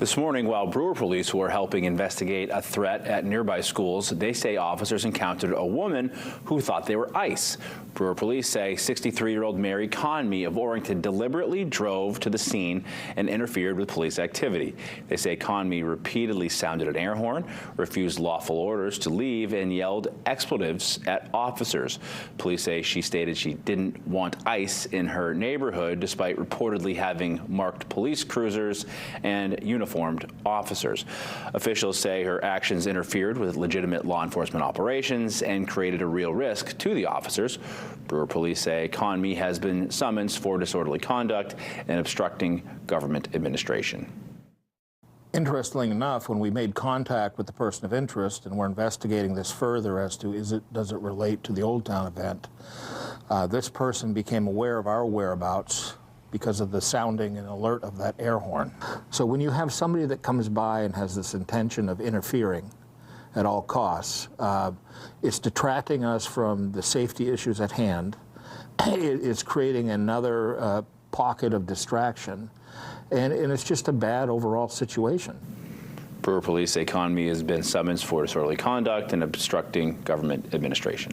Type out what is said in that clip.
This morning, while Brewer police were helping investigate a threat at nearby schools, they say officers encountered a woman who thought they were ICE. Brewer police say 63-year-old Mary Conmee of Orrington deliberately drove to the scene and interfered with police activity. They say Conmee repeatedly sounded an air horn, refused lawful orders to leave, and yelled expletives at officers. Police say she stated she didn't want ICE in her neighborhood, despite reportedly having marked police cruisers and uniformed officers. Officials say her actions interfered with legitimate law enforcement operations and created a real risk to the officers. Brewer police say Conmee has been summoned for disorderly conduct and obstructing government administration. Interestingly enough, when we made contact with the person of interest and we're investigating this further as to does it relate to the Old Town event, this person became aware of our whereabouts because of the sounding and alert of that air horn. So when you have somebody that comes by and has this intention of interfering at all costs, it's detracting us from the safety issues at hand. It's creating another pocket of distraction, and it's just a bad overall situation. Brewer police say Conmee has been summoned for disorderly conduct and obstructing government administration.